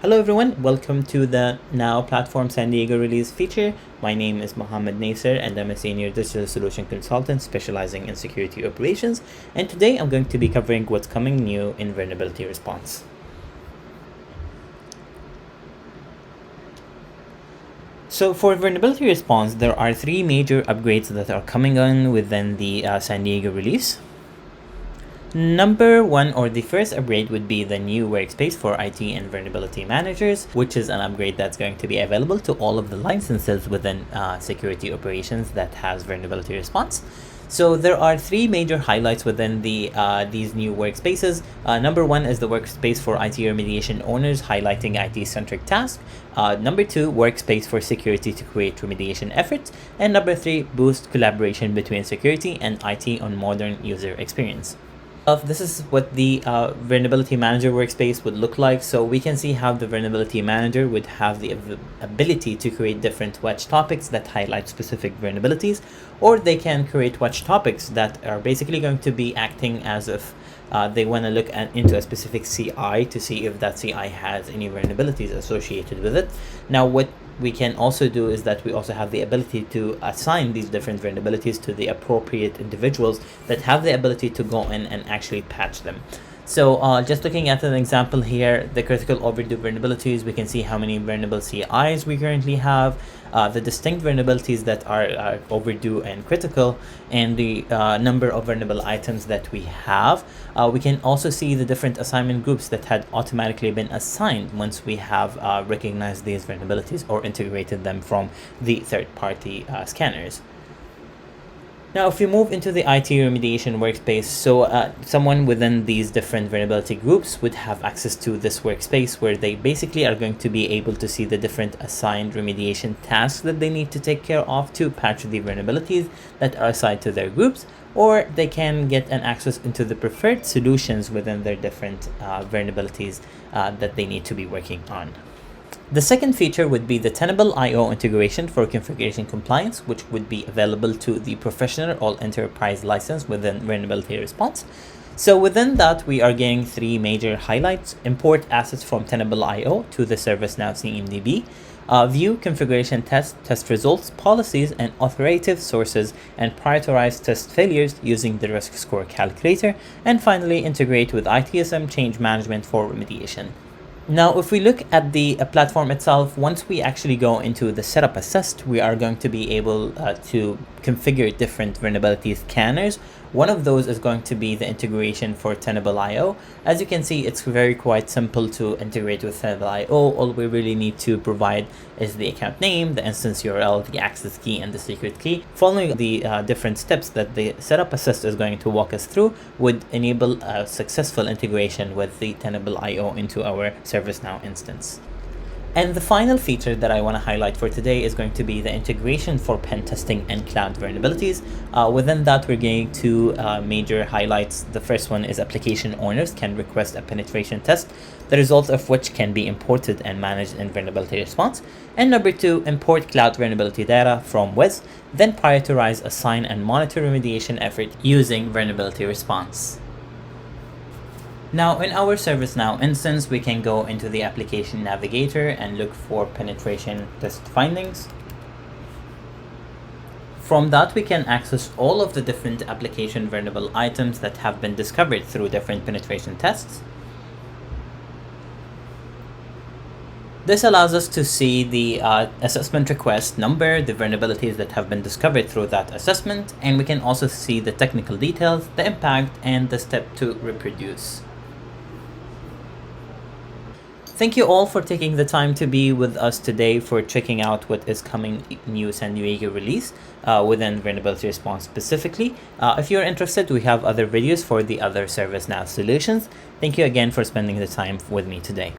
Hello everyone, welcome to the Now Platform San Diego release feature. My name is Mohammed Nasser and I'm a senior digital solution consultant specializing in security operations. And today I'm going to be covering what's coming new in vulnerability response. So for vulnerability response, there are three major upgrades that are coming on within the San Diego release. Number one, or the first upgrade, would be the new Workspace for IT and Vulnerability Managers, which is an upgrade that's going to be available to all of the licenses within security operations that has vulnerability response. So there are three major highlights within these new workspaces. Number one is the Workspace for IT remediation owners, highlighting IT-centric tasks. Number two, Workspace for security to create remediation efforts. And number three, boost collaboration between security and IT on modern user experience. This is what the Vulnerability Manager workspace would look like. So we can see how the Vulnerability Manager would have the ability to create different watch topics that highlight specific vulnerabilities, or they can create watch topics that are basically going to be acting as if they want to look into a specific CI to see if that CI has any vulnerabilities associated with it. Now, what we can also do is that we also have the ability to assign these different vulnerabilities to the appropriate individuals that have the ability to go in and actually patch them. So just looking at an example here, the critical overdue vulnerabilities, we can see how many vulnerable CIs we currently have, the distinct vulnerabilities that are overdue and critical, and the number of vulnerable items that we have. We can also see the different assignment groups that had automatically been assigned once we have recognized these vulnerabilities or integrated them from the third-party scanners. Now, if we move into the IT remediation workspace, so someone within these different vulnerability groups would have access to this workspace where they basically are going to be able to see the different assigned remediation tasks that they need to take care of to patch the vulnerabilities that are assigned to their groups, or they can get an access into the preferred solutions within their different vulnerabilities that they need to be working on. The second feature would be the Tenable IO integration for configuration compliance, which would be available to the professional or enterprise license within vulnerability response. So within that, we are getting three major highlights: import assets from Tenable IO to the ServiceNow CMDB, view configuration test results, policies, and authoritative sources, and prioritize test failures using the risk score calculator, and finally integrate with ITSM change management for remediation. Now, if we look at the platform itself, once we actually go into the setup assist, we are going to be able to configure different vulnerability scanners. One of those is going to be the integration for Tenable IO. As you can see, it's quite simple to integrate with Tenable IO. All we really need to provide is the account name, the instance URL, the access key, and the secret key. Following the different steps that the setup assist is going to walk us through would enable a successful integration with the Tenable IO into our ServiceNow instance. And the final feature that I want to highlight for today is going to be the integration for pen testing and cloud vulnerabilities. Within that, we're getting two major highlights. The first one is application owners can request a penetration test, the results of which can be imported and managed in vulnerability response. And number two, import cloud vulnerability data from Wiz, then prioritize, assign, and monitor remediation effort using vulnerability response. Now, in our ServiceNow instance, we can go into the application Navigator and look for penetration test findings. From that, we can access all of the different application vulnerable items that have been discovered through different penetration tests. This allows us to see the assessment request number, the vulnerabilities that have been discovered through that assessment, and we can also see the technical details, the impact, and the step to reproduce. Thank you all for taking the time to be with us today for checking out what is coming new San Diego release within vulnerability response specifically. If you're interested, we have other videos for the other ServiceNow solutions. Thank you again for spending the time with me today.